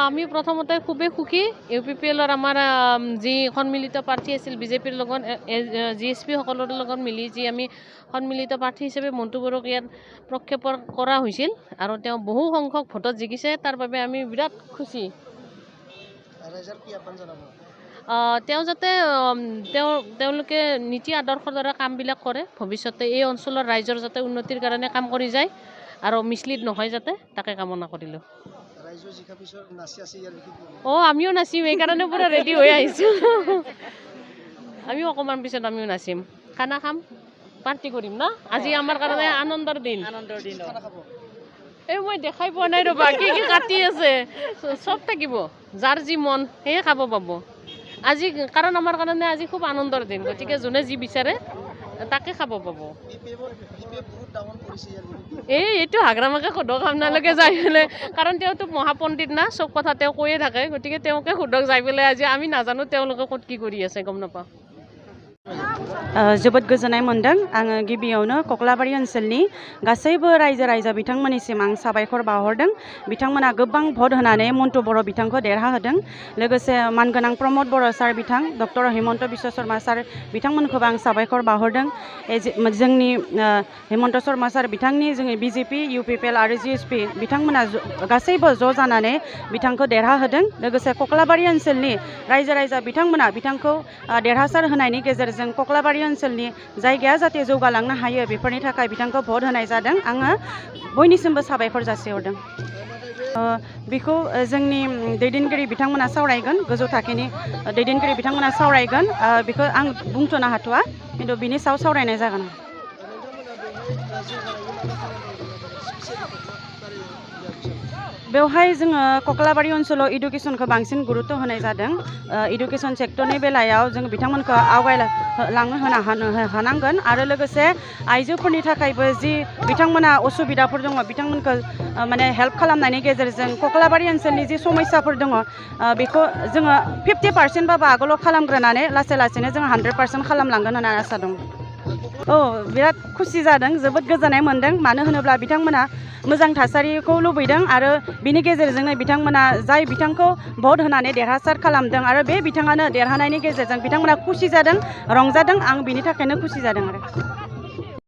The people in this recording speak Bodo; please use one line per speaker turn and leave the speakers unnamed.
আমি প্রথমতে খুবই সুখী ইউপিপিএলৰ আমাৰ যি সন্মিলিত প্ৰাৰ্থী আছিল বিজেপিৰ লগত জিএছপি সকলৰ লগত মিলি যি আমি সন্মিলিত প্ৰাৰ্থী হিচাপে মন্টু বড়োক ইয়াত প্ৰক্ষেপণ কৰা হৈছিল আৰু তেওঁ বহু সংখ্যক ভোটত জিকিছে তাৰ বাবে আমি বিৰাট খুশি তেওঁ যাতে তেওঁলোকে নীতি আদৰ্শৰ দ্বাৰা কামবিলাক কৰে ভৱিষ্যতে এই অঞ্চলৰ ৰাইজৰ যাতে উন্নতিৰ কাৰণে কাম কৰি যায় আৰু মিছলিড নহয় যাতে তাকে কামনা কৰিলোঁ আমিও নাচিম এইকাৰণে পুৰা ৰেডি হৈ আহিছোঁ আমিও অকণমান পিছত আমিও নাচিম খানা খাম পাৰ্টি কৰিম না আজি আমাৰ কাৰণে আনন্দৰ দিন এই মই দেখাই পোৱা নাই ৰ'বা কি কি কাটি আছে চব থাকিব যাৰ যি মন সেয়ে খাব পাব আজি কাৰণ আমাৰ কাৰণে আজি খুব আনন্দৰ দিন গতিকে যোনে যি বিচাৰে তাকে খাব পাব এইটো হাগ্ৰামাকে সোধক আপোনালোকে যাই পেলাই কাৰণ তেওঁতো মহাপণ্ডিত না চব কথা তেওঁ কৈয়ে থাকে গতিকে তেওঁকে সোধক যাই পেলাই আজি আমি নাজানো তেওঁলোকে ক'ত কি কৰি আছে গম নাপাওঁ
जोबोद गोजोननाय मोनदों आङो गिबियावनो कक्लाबारि ओनसोलनि गासैबो रायजो राजा बिथांमोननिसिम आं साबायखर बावहरदों बिथांमोना गोबां भट होनानै मन्टु बर' बिथांखौ देरहाहोदों लोगोसे मानगोनां प्रमद बर' सार बिथां डक्टर हेमन्त बिश्व शर्मा सार बिथांमोनखौबो आं साबायखर बावहरदों जोंनि हेमन्त शर्मा सार बिथांनि जोंनि बिजेपि इउपिपिएल आरो जिएसपि बिथांमोना गासैबो ज' जानानै बिथांखौ देरहाहोदों लोगोसे कक्लाबारि ओनसोलनि रायजो राजा बिथांमोना बिथांखौ देरहासार होनायनि गेजेरजों कक्लाबारि ओनसोलनि जायगाया जाहाथे जौगालांनो हायो बेफोरनि थाखाय बिथांखौ भट होनाय जादों आङो बयनिसिमबो साबायखर जासिहरदों बेखौ जोंनि दैदेनगिरि बिथांमोना सावरायगोन गोजौ थाखोनि दैदेनगिरि बिथांमोना सावरायगोन बेखौ आं बुंथ'नो हाथ'वा खिन्थु बिनि सायाव सावरायनाय जागोन बेवहाय जोङो कक्लाबारि ओनसोलाव इडुकेसनखौ बांसिन गुरुत्व होनाय जादों इडुकेसन सेक्टरनि बेलायाव जों बिथांमोनखौ आवगायलांनो हानांगोन आरो लोगोसे आइजोफोरनि थाखायबो जि बिथांमोना असुबिदाफोर दङ बिथांमोनखौ माने हेल्प खालामनायनि गेजेरजों कक्लाबारि ओनसोलनि जि समस्याफोर दङ बेखौ जोङो 50% बाबो आगोलाव खालामग्रोनानै लासै लासैनो जोङो 100% खालामलांगोन होननानै आसा दं बिराद खुसि जादों जोबोद गोजोननाय मोनदों मानो होनोब्ला बिथांमोना मोजां थासारिखौ लुबैदों आरो बिनि गेजेरजोंनो बिथांमोना जाय बिथांखौ भट होनानै देरहासार खालामदों आरो बे बिथाङानो देरहानायनि गेजेरजों बिथांमोना खुसि जादों रंजादों आं बिनि थाखायनो खुसि जादों आरो